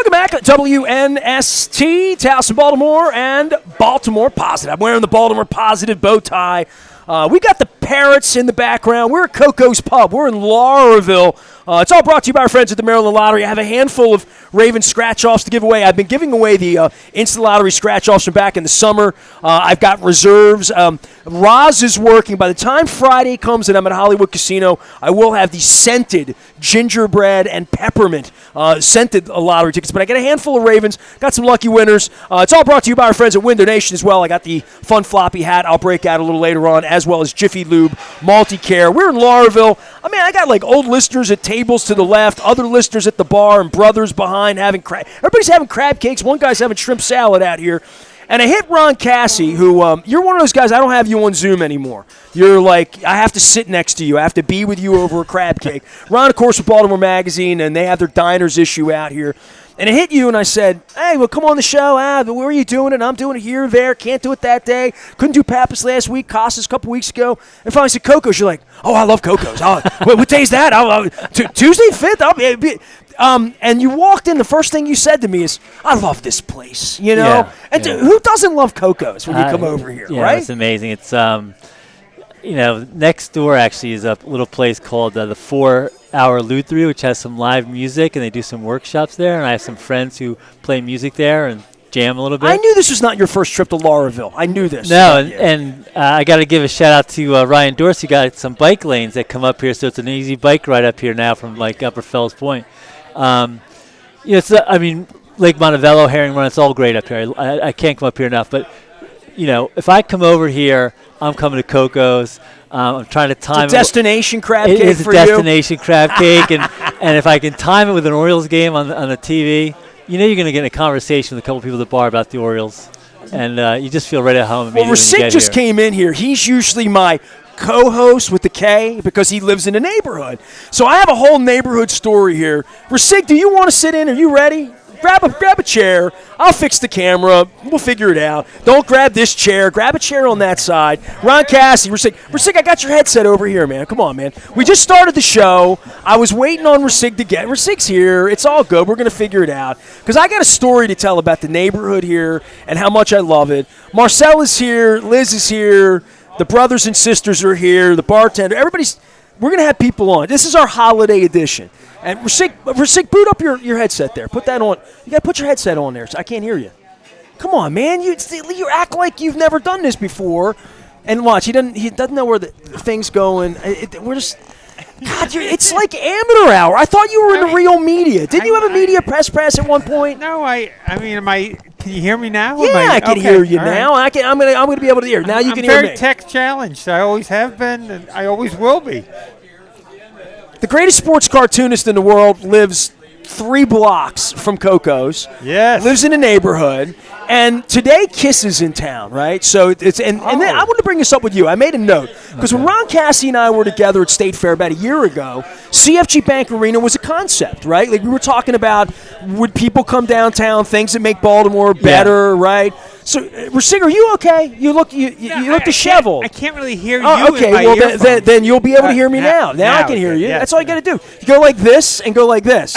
Welcome back to WNST, Towson, Baltimore, and Baltimore Positive. I'm wearing the Baltimore Positive bow tie. We got the Parrots in the background. We're at Coco's Pub. We're in Lauraville. It's all brought to you by our friends at the Maryland Lottery. I have a handful of Raven scratch-offs to give away. I've been giving away the Instant Lottery scratch-offs from back in the summer. I've got reserves. Roz is working. By the time Friday comes and I'm at Hollywood Casino, I will have the scented gingerbread and peppermint scented lottery tickets. But I got a handful of Ravens. Got some lucky winners. It's all brought to you by our friends at Window Nation as well. I got the fun floppy hat I'll break out a little later on, as well as Jiffy Lube Multi-Care. We're in Lauraville. I mean, I got like old listeners at tables to the left, other listeners at the bar, and brothers behind having crab. Everybody's having crab cakes. One guy's having shrimp salad out here. And I hit Ron Cassie, who, you're one of those guys, I don't have you on Zoom anymore. You're like, I have to sit next to you. I have to be with you over a crab cake. Ron, of course, with Baltimore Magazine, and they have their diners issue out here. And I hit you, and I said, hey, well, come on the show. Where are you doing it? I'm doing it here, there. Can't do it that day. Couldn't do Pappas last week. Costas a couple weeks ago. And finally said Coco's. You're like, oh, I love Coco's. What day's that? Tuesday, 5th? And you walked in. The first thing you said to me is, I love this place, you know? Yeah, and who doesn't love Coco's when you come over here, right? It's amazing. It's, next door actually is a little place called the 4-Hour Lutherie, which has some live music, and they do some workshops there. And I have some friends who play music there and jam a little bit. I knew this was not your first trip to Lauraville. I knew this. No, and I got to give a shout out to Ryan Dorsey. Got some bike lanes that come up here, so it's an easy bike ride up here now from like Upper Fells Point. It's Lake Montevello, Herring Run, it's all great up here. I can't come up here enough, but if I come over here, I'm coming to Coco's. I'm trying to time it's a destination crab cake for you. It is a destination crab cake, and if I can time it with an Orioles game on the TV, you're going to get in a conversation with a couple people at the bar about the Orioles, and you just feel right at home immediately. Well, Ricig just came in here. He's usually my co-host with the K because he lives in the neighborhood. So I have a whole neighborhood story here. Ricig, do you want to sit in? Are you ready? Grab a chair. I'll fix the camera. We'll figure it out. Don't grab this chair. Grab a chair on that side. Ron Cassie, Ricig, I got your headset over here, man. Come on, man. We just started the show. I was waiting on Ricig to get. Ricig's here. It's all good. We're going to figure it out. Because I got a story to tell about the neighborhood here and how much I love it. Marcel is here. Liz is here. The brothers and sisters are here. The bartender. We're going to have people on. This is our holiday edition. And Ricig, boot up your headset there. Put that on. You got to put your headset on there so I can't hear you. Come on, man. You act like you've never done this before. And watch, he doesn't know where the thing's going. We're just... God, it's like amateur hour. I thought you were in the real media. Didn't you have a media press pass at one point? No, can you hear me now? Yeah, I can hear you now. Right. I'm gonna be able to hear. Now you can hear me. I'm very tech challenged. I always have been, and I always will be. The greatest sports cartoonist in the world lives 3 blocks from Coco's. Yes. Lives in a neighborhood. And today Kiss is in town, right? So and then I wanted to bring this up with you. I made a note because when Ron Cassie and I were together at State Fair about a year ago, CFG Bank Arena was a concept, right? Like we were talking about, would people come downtown, things that make Baltimore better, right? So, Ricig, are you okay? You look disheveled. I can't really hear you. Oh, okay. Well, then you'll be able to hear me now. Now I can hear you. Yes. That's all you got to do. You go like this and go like this,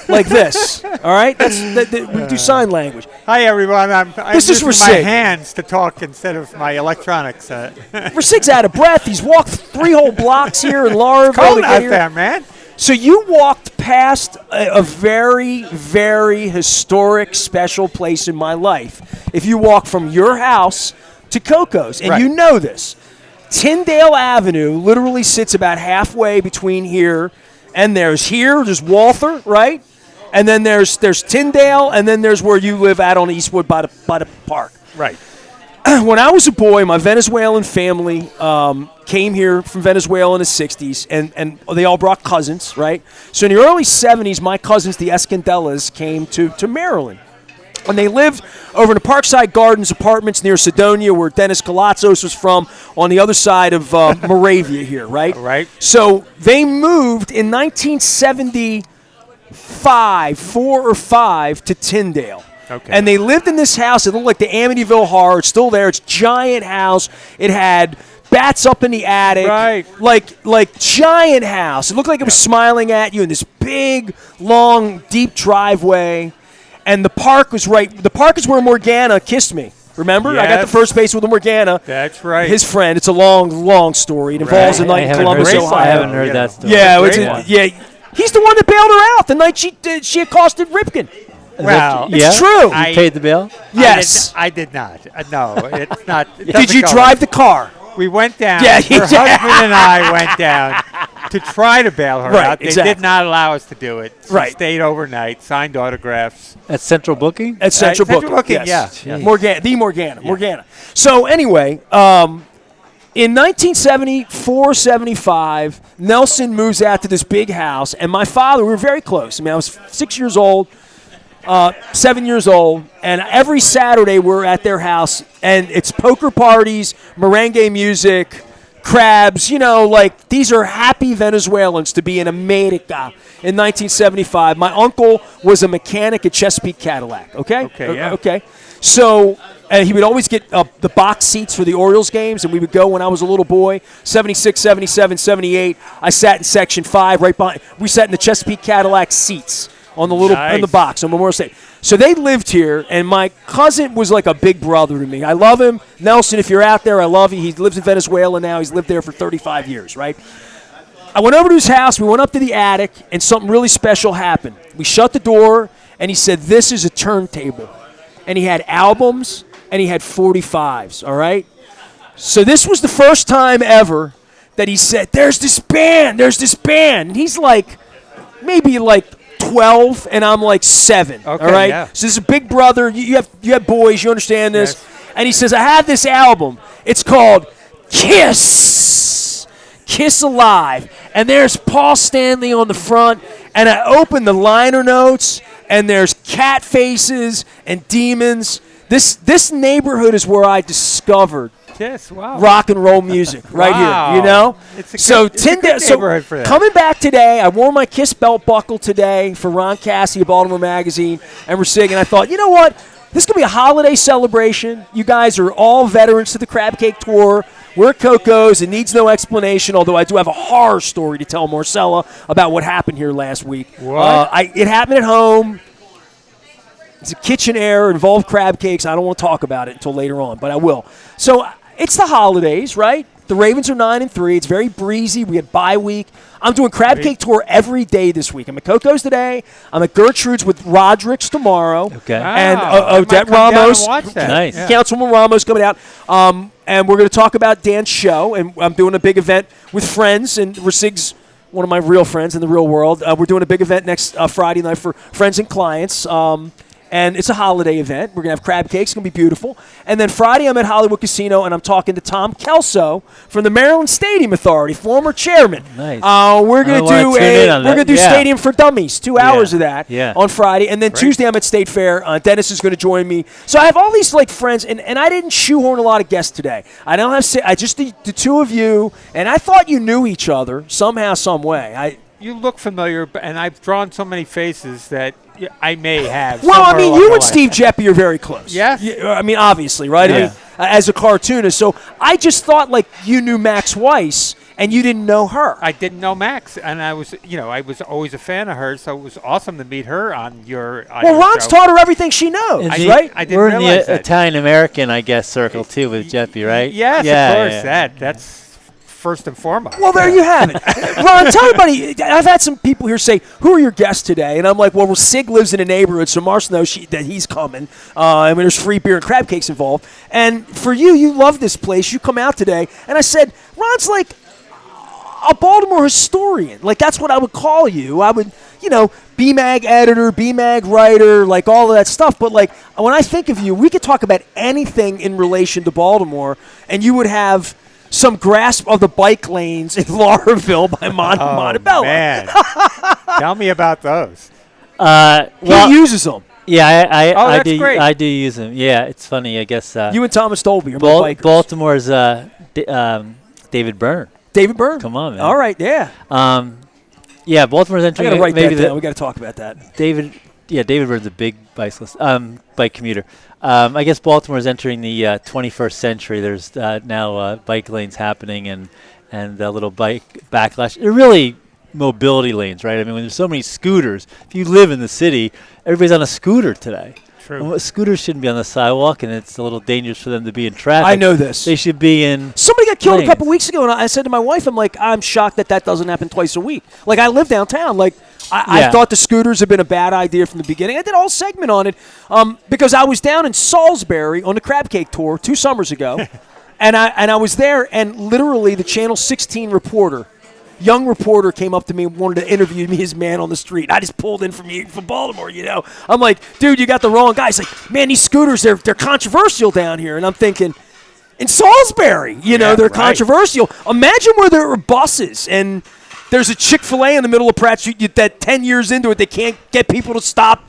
like this. All right. We do sign language. Hi, everyone. I'm using Ricig. my hands to talk instead of my electronics. Ricig's out of breath. He's walked 3 whole blocks here in Lauraville. It's cold out there, man. So you walked past a very, very historic, special place in my life. If you walk from your house to Coco's, and you know this, Tyndale Avenue literally sits about halfway between here and there's Walther, right? And then there's Tyndale, and then there's where you live out on Eastwood by the park. Right. When I was a boy, my Venezuelan family came here from Venezuela in the 60s, and they all brought cousins, right? So in the early 70s, my cousins, the Escandelas, came to Maryland. And they lived over in the Parkside Gardens apartments near Sedonia, where Dennis Colatzos was from, on the other side of Moravia here, right? Right. So they moved in 1975, 4 or 5, to Tyndale. Okay. And they lived in this house. It looked like the Amityville Horror. It's still there. It's a giant house. It had bats up in the attic. Right. Like giant house. It looked like it was smiling at you in this big, long, deep driveway. and the park was right. The park is where Morgana kissed me. Remember? I got the Yes. first base with Morgana. That's right. His friend. It's a long, long story. It involves a night in Columbus, heard- Ohio. I haven't heard that story. Yeah, Great it's one. yeah. He's the one that bailed her out the night she accosted Ripken. Well, It's true. I- You paid the bill? Yes. I did not. No, it's not. it Did doesn't you go drive like- the car? We went down. Yeah, Her husband and I went down to try to bail her Right, out. They exactly. did not allow us to do it. She Right. stayed overnight, signed autographs. At Central Booking? At Central Central Booking. Booking, Yes. yeah. Morgana. So anyway, in 1974-75, Nelson moves out to this big house, and my father, we were very close. I mean, I was 6 years old, 7 years old, and every Saturday we're at their house, and it's poker parties, merengue music, crabs, like these are happy Venezuelans to be in America in 1975. My uncle was a mechanic at Chesapeake Cadillac, okay? Okay, yeah. Okay. So he would always get the box seats for the Orioles games, and we would go when I was a little boy, 76, 77, 78. I sat in Section 5 right behind. We sat in the Chesapeake Cadillac seats on the little in the Nice. box on Memorial State. So they lived here, and my cousin was like a big brother to me. I love him. Nelson, if you're out there, I love you. He lives in Venezuela now. He's lived there for 35 years, right? I went over to his house. We went up to the attic, and something really special happened. We shut the door, and he said, "This is a turntable." And he had albums, and he had 45s, all right? So this was the first time ever that he said, there's this band. And he's like, maybe like 12, and I'm like 7, all Okay, right? yeah. So this is a big brother. You have boys. You understand this. Yes. And he says, I have this album. It's called Kiss. Kiss Alive. And there's Paul Stanley on the front. And I open the liner notes, and there's cat faces and demons. This neighborhood is where I discovered Yes, wow. rock and roll music right Wow. here, It's a so good- it's a good Tyndale, neighborhood for that. coming back today, I wore my Kiss belt buckle today for Ron Cassie of Baltimore Magazine and Ricig, and I thought, you know what? This could be a holiday celebration. You guys are all veterans to the Crab Cake Tour. We're at Coco's. It needs no explanation, although I do have a horror story to tell Marcella about what happened here last week. What? It happened at home. It's a kitchen error, involved crab cakes. I don't want to talk about it until later on, but I will. So it's the holidays, right? The Ravens are 9-3. It's very breezy. We had bye week. I'm doing Crab Cake Tour every day this week. I'm at Coco's today. I'm at Gertrude's with Roderick's tomorrow. Okay. And Wow. I might Odette come down and Ramos. watch that. Nice. Yeah. Councilwoman Ramos coming out. And we're going to talk about Dan's show. And I'm doing a big event with friends. And Ricig's one of my real friends in the real world. We're doing a big event next Friday night for friends and clients. And it's a holiday event. We're going to have crab cakes. It's going to be beautiful. And then Friday, I'm at Hollywood Casino, and I'm talking to Tom Kelso from the Maryland Stadium Authority, former chairman. Nice. We're I going to wanna do tune in on that. Yeah. Stadium for Dummies, 2 hours of that on Friday. And then Tuesday, I'm at State Fair. Dennis is going to join me. So I have all these like friends, and I didn't shoehorn a lot of guests today. I don't have I just the two of you, and I thought you knew each other somehow, some way. You look familiar, and I've drawn so many faces that I may have. Well, I somewhere mean, along you the and way. Steve Jeppy are very close. Yes. I mean, obviously, right? I Yeah. mean, as a cartoonist. So I just thought, like, you knew Max Weiss, and you didn't know her. I didn't know Max, and I was always a fan of hers, so it was awesome to meet her on your. Well, Ron's taught her everything she knows, right? I didn't We're in realize the that. Italian-American, I guess, circle, too, with Jeppy, right? Yes, of course. That's first and foremost. Well, there you have it. Ron, tell everybody. I've had some people here say, who are your guests today? And I'm like, well, Ricig lives in a neighborhood, so Marcia knows that he's coming. I mean, there's free beer and crab cakes involved. And for you love this place. You come out today. And I said, Ron's like a Baltimore historian. Like, that's what I would call you. I would, BMAG editor, BMAG writer, like all of that stuff. But, like, when I think of you, we could talk about anything in relation to Baltimore, and you would have some grasp of the bike lanes in Lauraville by Montebello. Man, tell me about those. He uses them. Yeah, Oh, I that's do. great. I do use them. Yeah, it's funny. I guess You and Thomas Dolby are my bikers. Baltimore's David Byrne. David Byrne? Come on, man. All right, yeah. Yeah, Baltimore's I entering. got to write maybe that down. We got to talk about that. David Byrne's a big bicyclist, bike commuter. I guess Baltimore's entering the 21st century. There's now bike lanes happening and a little bike backlash. It really mobility lanes, right? I mean, when there's so many scooters, if you live in the city, everybody's on a scooter today. True. And scooters shouldn't be on the sidewalk, and it's a little dangerous for them to be in traffic. I know this. They should be in. Somebody got killed lanes. a couple weeks ago, and I said to my wife, I'm like, I'm shocked that doesn't happen twice a week. Like, I live downtown. Like, I thought the scooters had been a bad idea from the beginning. I did a whole segment on it because I was down in Salisbury on the crab cake tour 2 summers ago, and I was there, and literally the Channel 16 young reporter came up to me and wanted to interview me as man on the street. I just pulled in from Baltimore, I'm like, dude, you got the wrong guy. He's like, man, these scooters, they're controversial down here. And I'm thinking, in Salisbury, they're controversial. Imagine where there are buses and there's a Chick-fil-A in the middle of Pratt Street that 10 years into it, they can't get people to stop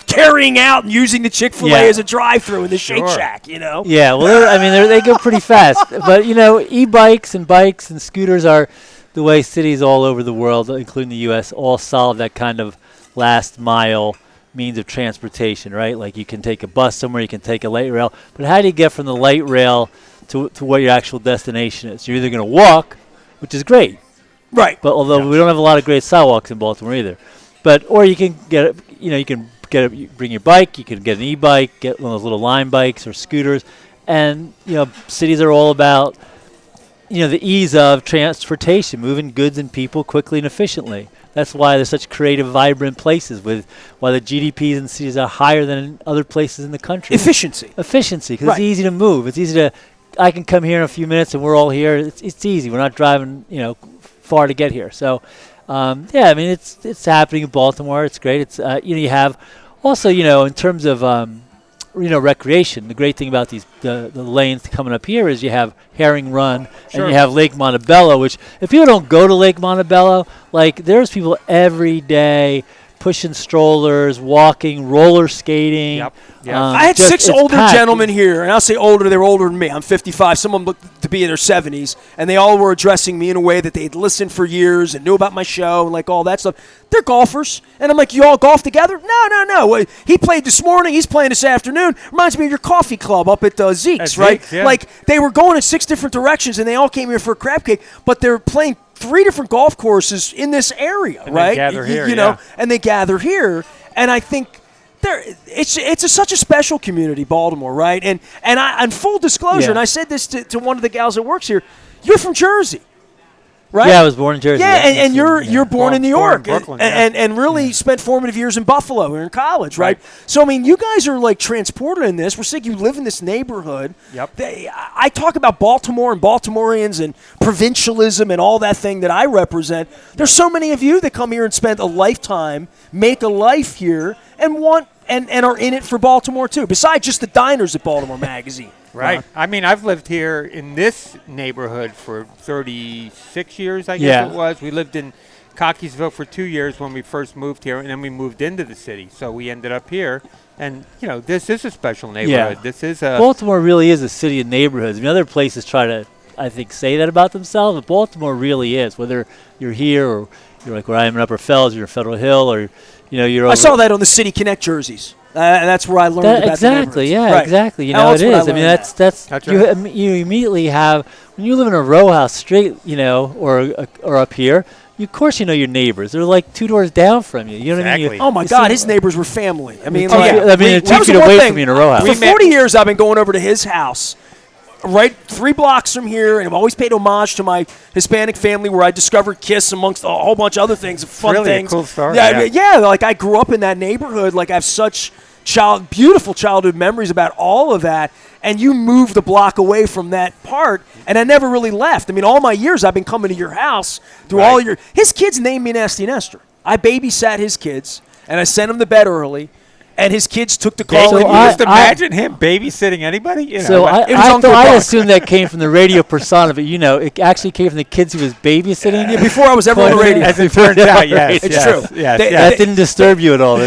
carrying out and using the Chick-fil-A as a drive-through in the Shake Shack, Yeah, well, they go pretty fast. But, e-bikes and bikes and scooters are the way cities all over the world, including the U.S., all solve that kind of last mile means of transportation, right? Like you can take a bus somewhere, you can take a light rail. But how do you get from the light rail to what your actual destination is? You're either going to walk, which is great. Right. But although we don't have a lot of great sidewalks in Baltimore either. Or you can bring your bike, you can get an e-bike, get one of those little Lime bikes or scooters. And, cities are all about the ease of transportation, moving goods and people quickly and efficiently. That's why they're such creative, vibrant places. Why the GDPs in cities are higher than in other places in the country. Efficiency, because it's easy to move. It's easy to. I can come here in a few minutes, and we're all here. It's easy. We're not driving, far to get here. So, it's happening in Baltimore. It's great. It's you have also, in terms of recreation. The great thing about the lanes coming up here is you have Herring Run and you have Lake Montebello, which if people don't go to Lake Montebello, like there's people every day pushing strollers, walking, roller skating. Yep. I had 6 older gentlemen here, and I'll say older, they were older than me. I'm 55. Some of them looked to be in their 70s, and they all were addressing me in a way that they'd listened for years and knew about my show and like all that stuff. They're golfers, and I'm like, you all golf together? No. He played this morning. He's playing this afternoon. Reminds me of your coffee club up at Zeke's, right? Zeke's, yeah. Like they were going in 6 different directions, and they all came here for a crab cake, but they're playing 3 different golf courses in this area, and right? They gather here, and they gather here, and I think it's such a special community, Baltimore, right? And full disclosure, and I said this to one of the gals that works here, you're from Jersey, right? Yeah, I was born in Jersey. Yeah, and you're born in New York, Brooklyn, and really spent formative years in Buffalo or in college, right? So I mean, you guys are like transported in this. We're saying you live in this neighborhood. Yep. I talk about Baltimore and Baltimoreans and provincialism and all that thing that I represent. There's so many of you that come here and spend a lifetime, make a life here, and are in it for Baltimore too. Besides just the diners at Baltimore Magazine. Right. I mean, I've lived here in this neighborhood for 36 years, I guess it was. We lived in Cockeysville for 2 years when we first moved here, and then we moved into the city. So we ended up here. And, this is a special neighborhood. This is Baltimore really is a city of neighborhoods. I mean, other places try to, I think, say that about themselves, but Baltimore really is. Whether you're here or you're like where I am in Upper Fells, you're in Federal Hill, or, you're over. I saw that on the City Connect jerseys. And that's where I learned about exactly. Exactly. It is. I mean, that's you immediately have when you live in a row house straight, or up here. Of course, your neighbors. They're like 2 doors down from you. You know what I mean? Oh my God, his neighbors were family. I mean, it 2 feet away from you in a row house. For 40 years, I've been going over to his house. Right, 3 blocks from here, and I've always paid homage to my Hispanic family, where I discovered Kiss amongst a whole bunch of other things, fun really things. A cool story. Yeah. Like I grew up in that neighborhood. Like I have such beautiful childhood memories about all of that. And you moved a block away from that part, and I never really left. I mean, all my years I've been coming to your house through all your. His kids named me Nasty Nestor. I babysat his kids, and I sent them to bed early. And his kids took the call. So just imagine him babysitting anybody. I assumed that came from the radio persona, but it actually came from the kids he was babysitting. Yeah, before I was ever on the radio. As it turns out, yes, it's true. Yes, that didn't disturb you at all. The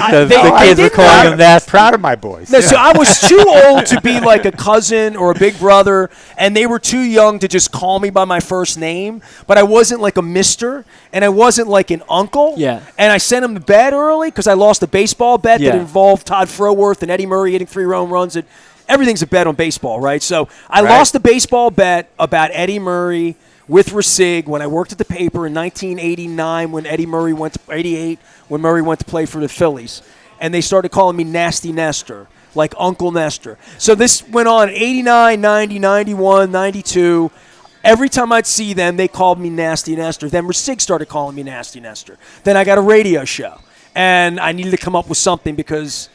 kids were calling him that. Proud of my boys. No, so I was too old to be like a cousin or a big brother, and they were too young to just call me by my first name. But I wasn't like a mister, and I wasn't like an uncle. Yeah. And I sent him to bed early because I lost a baseball bet that involved Todd Froworth and Eddie Murray hitting 3 home runs. Everything's a bet on baseball, right? So I lost the baseball bet about Eddie Murray with Ricig when I worked at the paper in 1989 when 88 when Murray went to play for the Phillies. And they started calling me Nasty Nestor, like Uncle Nestor. So this went on 89, 90, 91, 92. Every time I'd see them, they called me Nasty Nestor. Then Ricig started calling me Nasty Nestor. Then I got a radio show. And I needed to come up with something because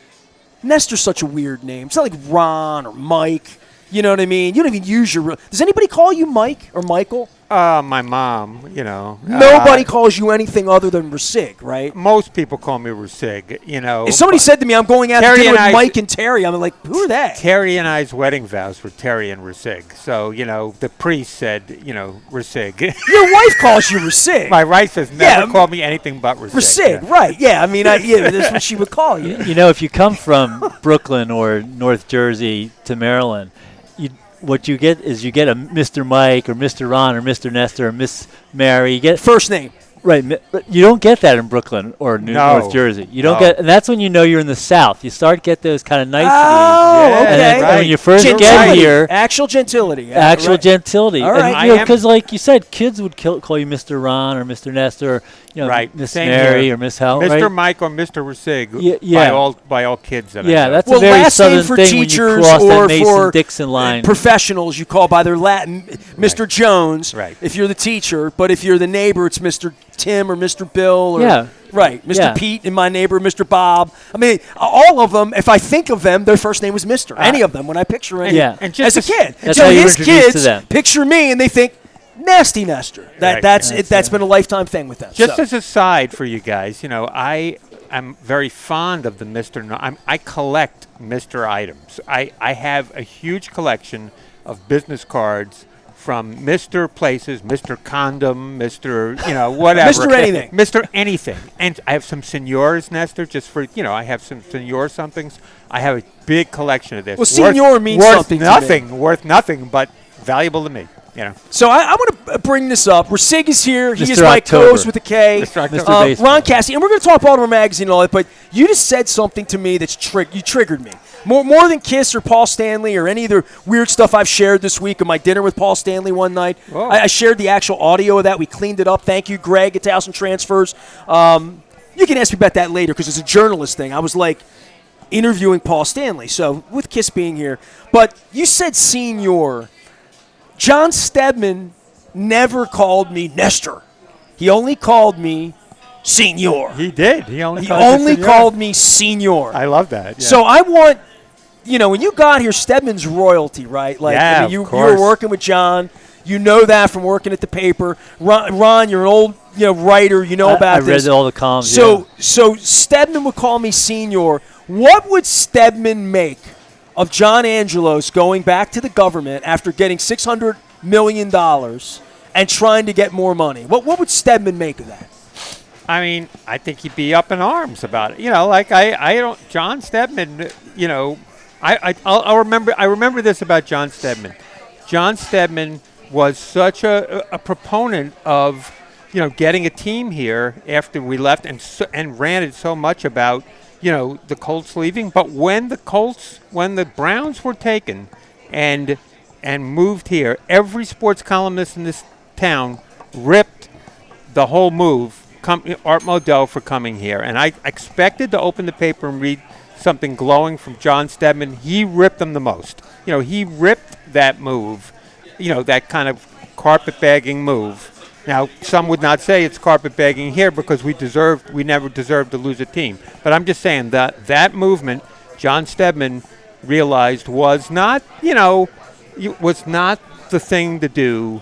Nestor's such a weird name. It's not like Ron or Mike. You know what I mean? You don't even use your real. Does anybody call you Mike or Michael? My mom, you know. Nobody calls you anything other than Ricig, right? Most people call me Ricig, you know. If somebody said to me, I'm going out to Terry dinner with and I- Mike and Terry, I'm like, who are they? Terry and I's wedding vows were Terry and Ricig. So, you know, the priest said, you know, Ricig. Your wife calls you Ricig. My wife says never call me anything but Ricig. Ricig, Yeah. right. Yeah, I mean, that's what she would call you. You know, if you come from Brooklyn or North Jersey to Maryland, what you get is you get a Mr. Mike or Mr. Ron or Mr. Nestor or Miss Mary. You get First name. right. You don't get that in Brooklyn or North Jersey. You don't get, and that's when you know you're in the South. You start to get those kind of niceties. Oh, Yeah, okay. And then when you first get Gentility. here, Actual gentility. Yeah, actual right. gentility. All right. And, because like you said, kids would call you Mr. Ron or Mr. Nestor, or, Right. Miss Same Mary here. or Miss Hel. Mr. Right? Mike or Mr. Ricig Yeah. by all kids that I Yeah, know. that's Well, a very last name southern for thing teachers when you cross or that for Mason-Dixon line. professionals, you call by their Latin, Mr. Jones. Right. If you're the teacher, but if you're the neighbor, it's Mr. Tim or Mr. Bill. Or, Yeah. Right. Mr. Yeah. Pete and my neighbor, Mr. Bob. I mean, all of them. If I think of them, their first name was Mr. Any of them when I picture any. Yeah. And just as a kid, That's so how you were his introduced to kids them. picture me and they think Nasty Nestor. Right. That's been a lifetime thing with them. Just so. as a side for you guys, you know, I'm very fond of the Mr. I collect Mr. items. I have a huge collection of business cards from Mr. Places, Mr. Condom, Mr. You know, whatever. Mr. Anything. Mr. Anything. And I have some Seniors, Nestor, just for, you know, I have some Senior somethings. I have a big collection of this. Well, Senior means worth something to me. nothing, worth nothing, but valuable to me, you know. So I want to bring this up. Ricig is here. He Mr. is my October. co-host with a K. Mr. October. Mr. Baseball. Ron Cassie, and we're going to talk Baltimore Magazine and all that, but you just said something to me that's you triggered me. More than Kiss or Paul Stanley or any of the weird stuff I've shared this week at my dinner with Paul Stanley one night. Whoa. I shared the actual audio of that. We cleaned it up. Thank you, Greg, at Towson Transfers. You can ask me about that later because it's a journalist thing. I was like interviewing Paul Stanley, so with Kiss being here. But you said senior. John Stedman never called me Nestor. He only called me Senior. He did. He only Called me Senior. I love that. Yeah. So I want, when you got here, Stedman's royalty, right? Like, Yeah, I mean, of you were course. working with John. You know that from working at the paper. Ron, you're an old writer. You know about I this. read all the columns. So Stedman would call me Senior. What would Stedman make of John Angelos going back to the government after getting $600 million and trying to get more money? What would Stedman make of that? I mean, I think he'd be up in arms about it. You know, like I don't. John Stedman. You know, I remember this about John Stedman. John Stedman was such a proponent of getting a team here after we left, and ranted so much about the Colts leaving. But when the Browns were taken and moved here, every sports columnist in this town ripped the whole move. Art Modell for coming here, and I expected to open the paper and read something glowing from John Stedman. He ripped them the most. He ripped that move, that kind of carpetbagging move. Now, some would not say it's carpetbagging here because we never deserved to lose a team. But I'm just saying that movement, John Stedman realized was not the thing to do.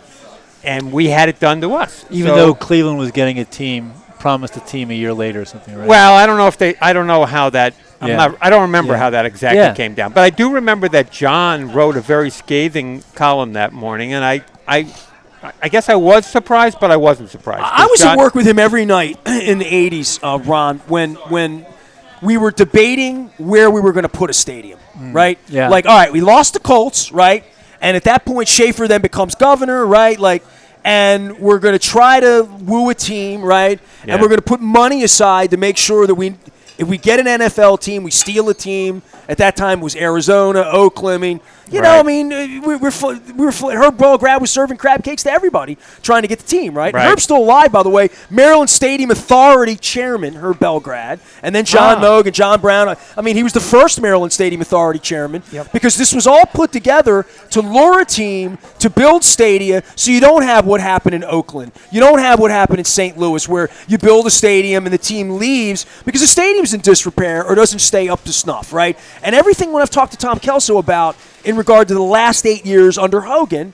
And we had it done to us. Even though Cleveland was getting promised a team a year later or something, right? Well, I don't know how that. I don't remember how that exactly came down. But I do remember that John wrote a very scathing column that morning, and I guess I was surprised, but I wasn't surprised. I was at work with him every night in the '80s, Ron, when we were debating where we were going to put a stadium, right? Yeah. Like, all right, we lost the Colts, right? And at that point, Schaefer then becomes governor, right? Like, and we're going to try to woo a team, right? Yeah. And we're going to put money aside to make sure that we if we get an NFL team, we steal a team. At that time, it was Arizona, Oakland. I mean, Herb Grad was serving crab cakes to everybody trying to get the team, right? Herb's still alive, by the way. Maryland Stadium Authority chairman, Herb Belgrad, and then John Moog and John Brown. I mean, he was the first Maryland Stadium Authority chairman because this was all put together to lure a team, to build stadia, so you don't have what happened in Oakland. You don't have what happened in St. Louis, where you build a stadium and the team leaves because the stadium's in disrepair or doesn't stay up to snuff, right? And everything when I've talked to Tom Kelso about in regard to the last 8 years under Hogan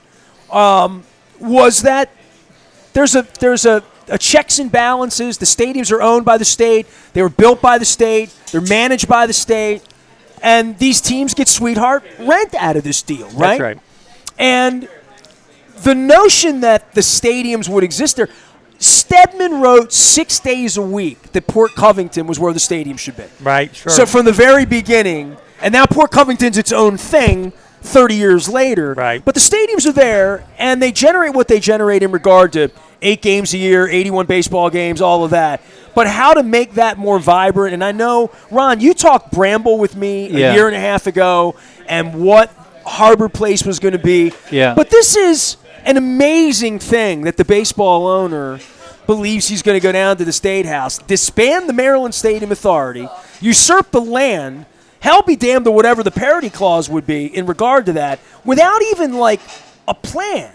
was that there's a checks and balances. The stadiums are owned by the state. They were built by the state. They're managed by the state. And these teams get sweetheart rent out of this deal, right? That's right. And the notion that the stadiums would exist there, Stedman wrote 6 days a week that Port Covington was where the stadium should be. Right, sure. So from the very beginning, and now Port Covington's its own thing 30 years later. Right. But the stadiums are there, and they generate what they generate in regard to 8 games a year, 81 baseball games, all of that. But how to make that more vibrant, and I know, Ron, you talked Bramble with me a year and a half ago and what Harbor Place was going to be. Yeah. But this is an amazing thing that the baseball owner believes he's going to go down to the State House, disband the Maryland Stadium Authority, usurp the land, hell be damned to whatever the parity clause would be in regard to that, without even like a plan,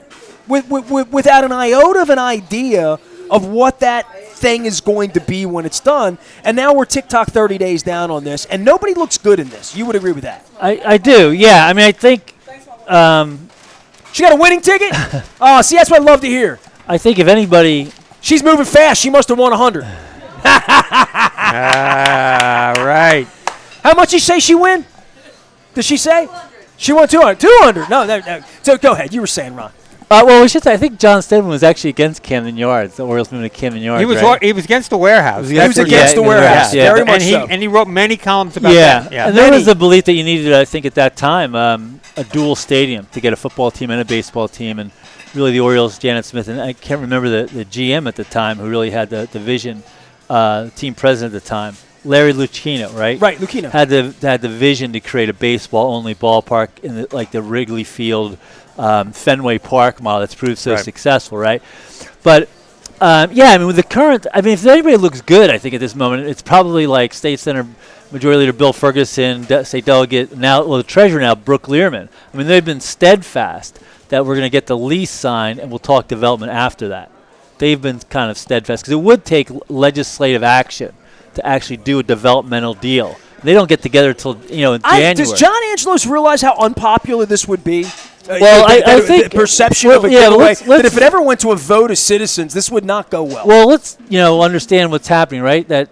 without an iota of an idea of what that thing is going to be when it's done. And now we're TikTok 30 days down on this, and nobody looks good in this. You would agree with that? I do, yeah. I mean, I think she got a winning ticket? Oh, see, that's what I love to hear. I think if anybody... She's moving fast. She must have won 100. Right. How much did she say she win? Did she say? 200. She won 200. 200. No. So go ahead. You were saying, Ron. Well, we should say, I think John Stedman was actually against Camden Yards. The Orioles moved to Camden Yards. He was against the warehouse. He was against the warehouse. Yeah. Very much so. And he wrote many columns about that. Yeah. And there was the belief that you needed, I think, at that time, a dual stadium to get a football team and a baseball team. And really the Orioles, Janet Smith, and I can't remember the GM at the time who really had the vision, team president at the time. Larry Lucchino, right? Right, Lucchino. Had the vision to create a baseball-only ballpark in the Wrigley Field, Fenway Park model that's proved so successful, right? But, I mean, with the current, I mean, if anybody looks good, I think, at this moment, it's probably like State Senator Majority Leader Bill Ferguson, State Delegate, the Treasurer now, Brooke Learman. I mean, they've been steadfast that we're going to get the lease signed and we'll talk development after that. They've been kind of steadfast because it would take legislative action to actually do a developmental deal. They don't get together until in January. Does John Angelos realize how unpopular this would be? Well, I think the perception of a giveaway that if it ever went to a vote of citizens, this would not go well. Well, let's understand what's happening, right? That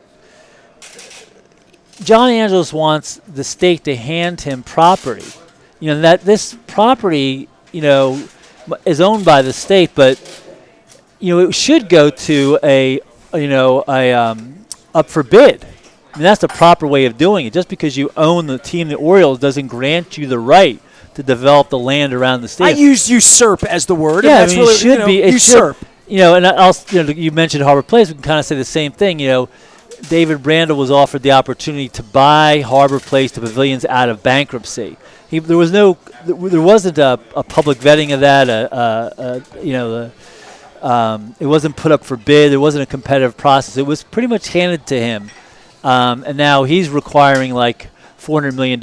John Angelos wants the state to hand him property. That this property, is owned by the state, but it should go to up for bid. I mean, that's the proper way of doing it. Just because you own the team, the Orioles, doesn't grant you the right to develop the land around the stadium. I used usurp as the word. Yeah, and that's it should be. It usurp. And also, you mentioned Harbor Place. We can kind of say the same thing. David Brandel was offered the opportunity to buy Harbor Place, the pavilions, out of bankruptcy. There wasn't a public vetting of that. It wasn't put up for bid. There wasn't a competitive process. It was pretty much handed to him, and now he's requiring like $400 million.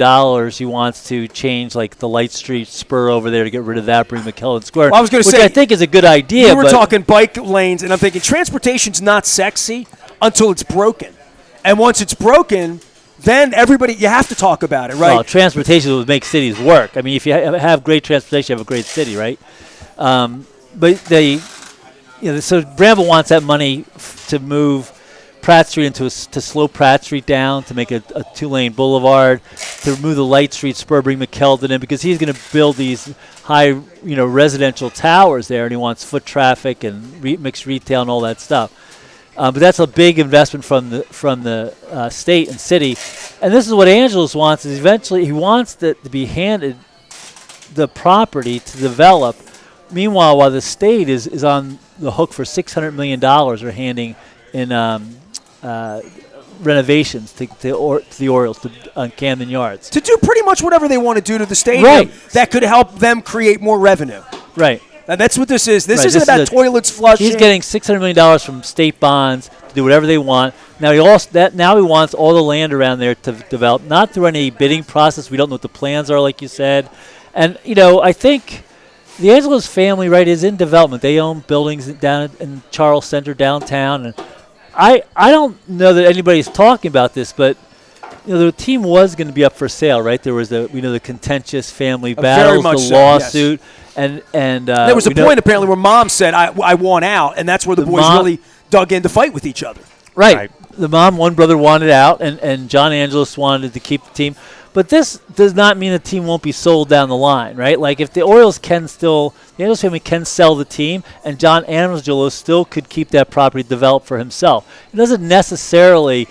He wants to change like the Light Street spur over there to get rid of that, bring McKellen Square. Well, I was going to say, I think is a good idea. You were talking bike lanes, and I'm thinking transportation's not sexy until it's broken, and once it's broken, then you have to talk about it, right? Well, transportation will make cities work. I mean, if you have great transportation, you have a great city, right? But so Bramble wants that money to move Pratt Street to slow Pratt Street down, to make a 2-lane boulevard, to remove the Light Street spur, bring McKeldin in, because he's going to build these high, residential towers there, and he wants foot traffic and mixed retail and all that stuff. But that's a big investment from the state and city, and this is what Angelos wants. Is eventually he wants to be handed the property to develop. Meanwhile, while the state is on the hook for $600 million, or handing in renovations to the Orioles on Camden Yards. To do pretty much whatever they want to do to the stadium Right. that could help them create more revenue. Right. And that's what this is. This Right, isn't this about is toilets flushing. He's getting $600 million from state bonds to do whatever they want. Now he wants all the land around there to develop, not through any bidding process. We don't know what the plans are, like you said. And, I think the Angelos family, right, is in development. They own buildings down in Charles Center downtown. And I don't know that anybody's talking about this, but the team was going to be up for sale, right? There was the contentious family battles, the lawsuit. Yes. And there was a point apparently where Mom said, I want out, and that's where the boys really dug in to fight with each other. Right. The one brother wanted out, and John Angelos wanted to keep the team. But this does not mean the team won't be sold down the line, right? Like if the Orioles the Angelos family can sell the team, and John Angelos still could keep that property developed for himself. It doesn't necessarily,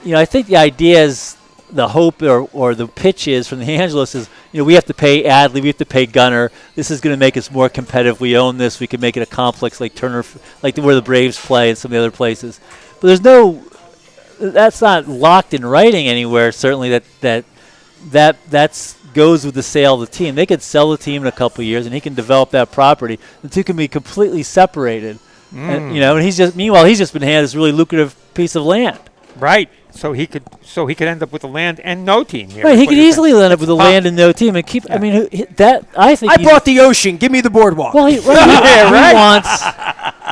I think the idea is, the hope or the pitch is from the Angelos is, we have to pay Adley, we have to pay Gunnar. This is going to make us more competitive. We own this. We can make it a complex like Turner, like where the Braves play and some of the other places. But that's not locked in writing anywhere. Certainly that goes with the sale of the team. They could sell the team in a couple of years, and he can develop that property. The two can be completely separated. And, and he's just been handed this really lucrative piece of land. Right. So he could end up with the land and no team here. Right, he could easily end up with the land and no team and keep. Yeah. I mean, I bought the ocean. Give me the boardwalk. Well, he wants.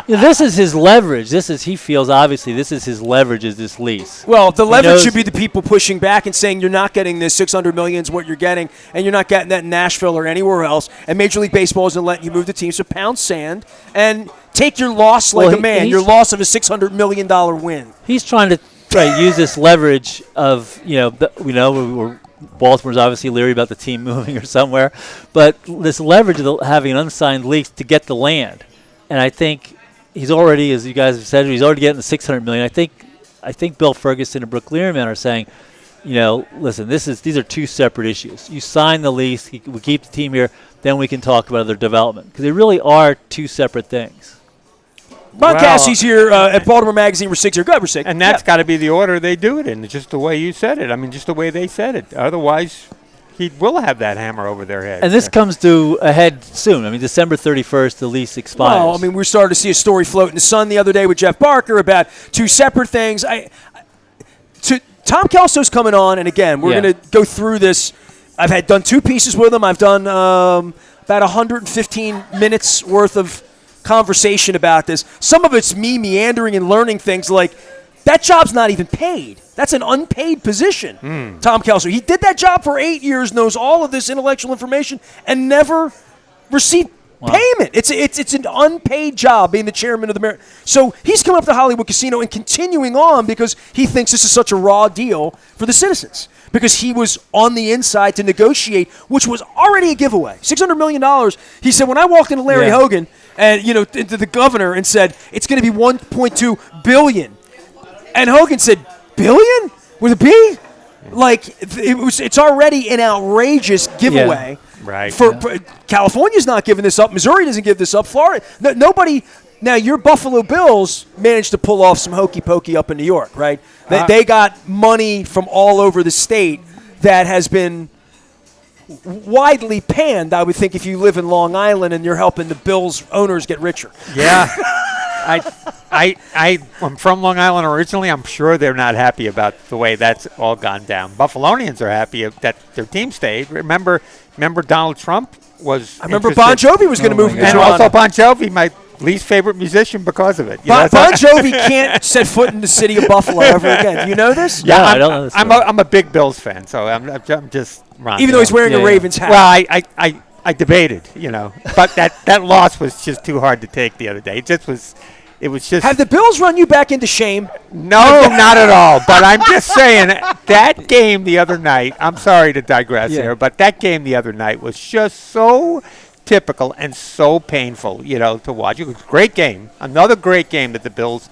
This is his leverage. He feels obviously this is his leverage is this lease. Well, the leverage should be the people pushing back and saying you're not getting this $600 million is what you're getting, and you're not getting that in Nashville or anywhere else. And Major League Baseball isn't letting you move the team. So pound sand and take your loss like a man. Your loss of a $600 million win. He's trying to. Right, use this leverage of, Baltimore's obviously leery about the team moving or somewhere, but this leverage of having an unsigned lease to get the land. And I think he's already, as you guys have said, he's already getting the $600 million. I think Bill Ferguson and Brooke Learman are saying, listen, these are two separate issues. You sign the lease, we keep the team here, then we can talk about other development. Because they really are two separate things. Ron Cassie's here at Baltimore Magazine. Ricig here. Go ahead, Ricig. And that's got to be the order they do it in, just the way you said it. I mean, just the way they said it. Otherwise, he will have that hammer over their head. And this comes to a head soon. I mean, December 31st, the lease expires. Well, I mean, we started to see a story float in the Sun the other day with Jeff Barker about two separate things. Tom Kelso's coming on, and again, we're going to go through this. I've done two pieces with him. I've done about 115 minutes worth of conversation about this. Some of it's me meandering and learning things like that job's not even paid. That's an unpaid position. Tom Kelso. He did that job for 8 years, knows all of this intellectual information, and never received payment. It's an unpaid job being the chairman of the Mar. So he's coming up to Hollywood Casino and continuing on because he thinks this is such a raw deal for the citizens. Because he was on the inside to negotiate, which was already a giveaway. $600 million. He said, when I walked into Larry Hogan and, into the governor and said, it's going to be $1.2 billion. And Hogan said, billion? With a B? Like, it's already an outrageous giveaway. Yeah. Right. For California's not giving this up. Missouri doesn't give this up. Florida. Nobody. Now, your Buffalo Bills managed to pull off some hokey pokey up in New York, right? They got money from all over the state that has been widely panned, I would think, if you live in Long Island and you're helping the Bills owners get richer. Yeah. I'm from Long Island originally. I'm sure they're not happy about the way that's all gone down. Buffalonians are happy that their team stayed. Remember Donald Trump was. I remember Bon Jovi was going to move to and also Bon Jovi, my least favorite musician because of it. Bon Jovi can't set foot in the city of Buffalo ever again. Do you know this? Yeah, I don't know this. I'm a big Bills fan, so I'm just. Ron, even though he's wearing a Ravens hat. Well, I debated, but that loss was just too hard to take the other day. It was just. Have the Bills run you back into shame? No, not at all. But I'm just saying that game the other night. I'm sorry to digress here, but that game the other night was just so typical and so painful, to watch. It was a great game. Another great game that the Bills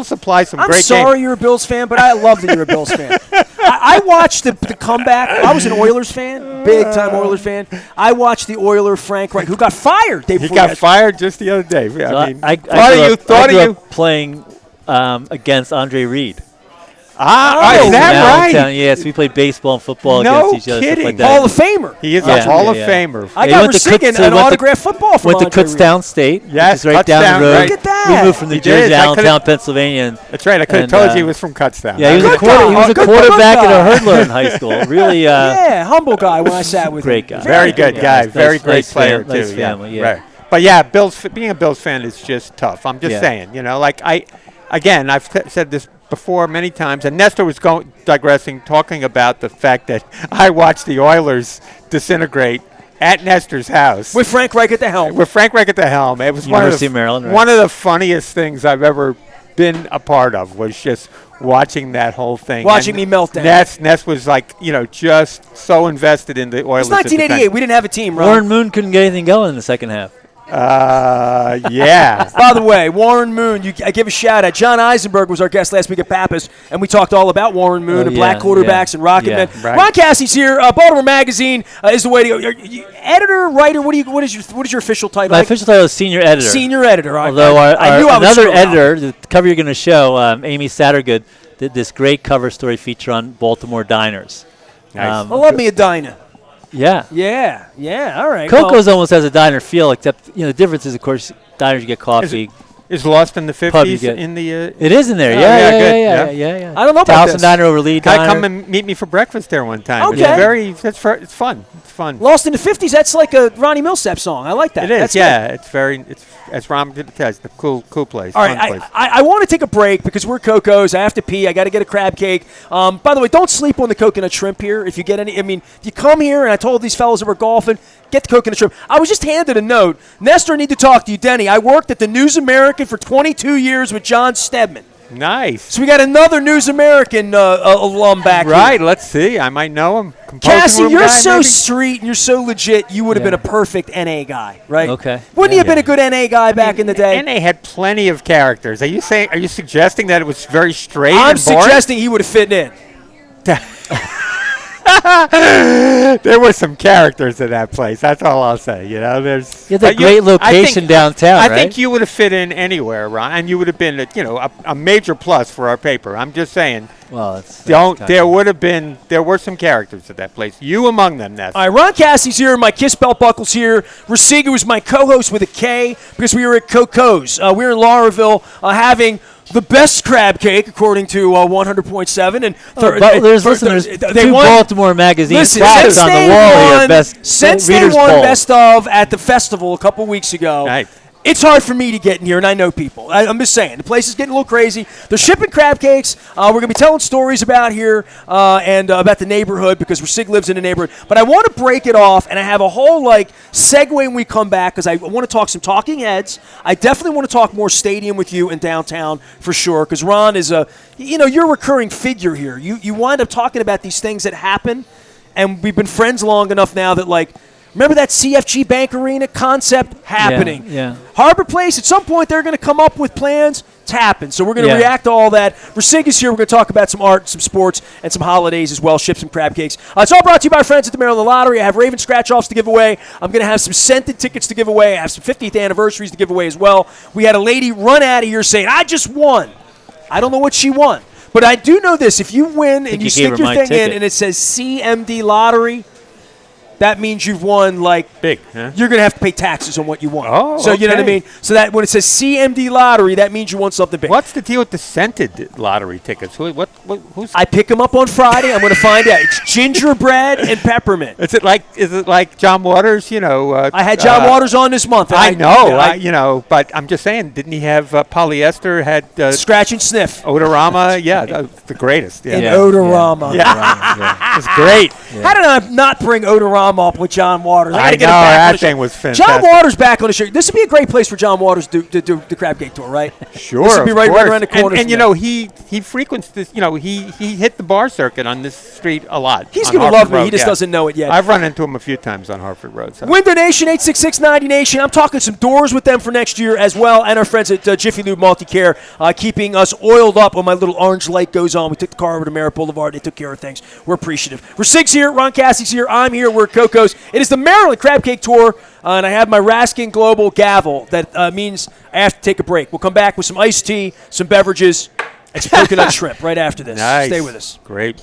supply some great games. I'm sorry you're a Bills fan, but I love that you're a Bills fan. I watched the comeback. I was an Oilers fan, big-time Oilers fan. I watched the Oiler Frank Reich, who got fired. He got fired just the other day. I grew up playing against Andre Reed. Is that right? Yes, we played baseball and football No against each other. Stuff kidding. like that. Hall of Famer. He is a Hall of Famer. I He got went to Ricig so he an went to- autographed football from Went to Andre Kutztown State, Yes, which is right down Kutztown, the road. right. Look at that. We moved from New He Jersey did. to I Allentown, Pennsylvania. And That's right. I could have And, told you he was from Kutztown. yeah, he was Good a guy. Good quarterback and guy. a hurdler in high school. Really, Yeah, humble guy when I sat with great him. guy. Very good guy. Nice- Very great nice player, fam- nice too. family, yeah. Right. But, yeah, being a Bills fan is just tough. I'm just Yeah. saying, like I've said this before many times, and Nestor was digressing, talking about the fact that I watched the Oilers disintegrate at Nestor's house. With Frank Reich at the helm. With Frank Reich at the helm. It was University of Maryland, right? one of the funniest things I've ever been a part of was just watching that whole thing. Watching And me melt down. Ness was like, just so invested in the Oilers. It's 1988. We didn't have a team, Ron. Warren Moon couldn't get anything going in the second half. Yeah. By the way, Warren Moon, I give a shout out. John Eisenberg was our guest last week at Pappas, and we talked all about Warren Moon and black quarterbacks and Rocket Men. Right. Ron Cassie's here. Baltimore Magazine is the way to go. Editor, writer, what is your official title? My official title is senior editor. Senior editor. Although I knew I was another screwed up. editor, the cover you're going to show, Amy Sattergood, did this great cover story feature on Baltimore diners. Nice. I love me a diner. Yeah. Yeah. All right. Coco's almost has a diner feel, except the difference is, of course, diners you get coffee. Is Lost in the Pub you 50s get. in the... It is in there. Oh, Yeah, yeah, yeah. I don't know about Towson this. Diner over Lee Guy Diner. come and meet me for breakfast there one time. Okay. It's fun. It's fun. Lost in the 50s, that's like a Ronnie Millsap song. I like that. It is, That's yeah. It's as Ron did test, the cool place. All fun right, place. I want to take a break because we're Coco's. I have to pee. I got to get a crab cake. By the way, don't sleep on the coconut shrimp here. If you get any, you come here, and I told these fellas that were golfing, get the coconut shrimp. I was just handed a note. Nestor, I need to talk to you. Denny, I worked at the News American for 22 years with John Stedman. Nice. So we got another News American alum back Right, here. let's see. I might know him. Composing Cassie, room you're guy, so maybe? street and you're so legit. You would have Yeah. been a perfect NA guy, right? Okay. Wouldn't you have Yeah. been a good NA guy back in the day? And they had plenty of characters. Are you suggesting that it was very straight I'm and boring? suggesting he would have fit in. There were some characters in that place. That's all I'll say. There's. You had that But great location I think, downtown, I right? think you would have fit in anywhere, Ron, and you would have been, a major plus for our paper. I'm just saying. Well, that's There were some characters at that place. You among them, Ness. All right, Ron Cassie's here. My Kiss Belt Buckle's here. Ricig was my co-host with a K because we were at Coco's. We were in Lauraville having the best crab cake, according to there's100.7. two Baltimore Magazine Listen, plaques since on the they wall won, here. Best since they Reader's won Poll. Best of at the festival a couple weeks ago, Right. it's hard for me to get in here, and I know people. I'm just saying, the place is getting a little crazy. They're shipping crab cakes. We're going to be telling stories about here and about the neighborhood because Ricig lives in the neighborhood. But I want to break it off, and I have a whole segue when we come back because I want to talk some talking heads. I definitely want to talk more stadium with you in downtown for sure because Ron is you're a recurring figure here. You wind up talking about these things that happen, and we've been friends long enough now that remember that CFG Bank Arena concept happening? Yeah. Harbor Place, at some point, they're going to come up with plans. It's happened. So we're going to Yeah. react to all that. Ricig is here. We're going to talk about some art, some sports, and some holidays as well. Ship some crab cakes. It's all brought to you by our friends at the Maryland Lottery. I have Raven scratch-offs to give away. I'm going to have some scented tickets to give away. I have some 50th anniversaries to give away as well. We had a lady run out of here saying, I just won. I don't know what she won. But I do know this. If you win and you you stick gave her your my thing in ticket. and it says CMD Lottery, that means you've won Big, huh? you're going to have to pay taxes on what you won. Oh, so you know what I okay. mean? So that when it says CMD Lottery, that means you won something big. What's the deal with the scented lottery tickets? Who's? I pick them up on Friday. I'm going to find out. It's gingerbread and peppermint. Is it like John Waters? I had John Waters on this month. I know. But I'm just saying, didn't he have polyester? Had Scratch and sniff. Odorama? Yeah, the greatest. And Yeah, Odorama. it's great. How did I not bring Odorama up with John Waters? I got I to get know, it back on that the show. thing was fantastic. John Waters back on the show. This would be a great place for John Waters to do the crab cake tour, right? Sure, This would be of right course. around the corner. And from there. he frequents this. He hit the bar circuit on this street a lot. He's on going to Harford love me. Road, He just yeah. doesn't know it yet. I've run into him a few times on Harford Road. So. Window Nation, 866-90 Nation. I'm talking some doors with them for next year as well, and our friends at Jiffy Lube Multi-Care keeping us oiled up when my little orange light goes on. We took the car over to Merritt Boulevard. They took care of things. We're appreciative. Ricig's here. Ron Cassie's here. I'm here. We're at Coco's. It is the Maryland Crab Cake Tour, and I have my Raskin Global gavel. That means I have to take a break. We'll come back with some iced tea, some beverages, It's coconut shrimp right after this. Nice. Stay with us. Great.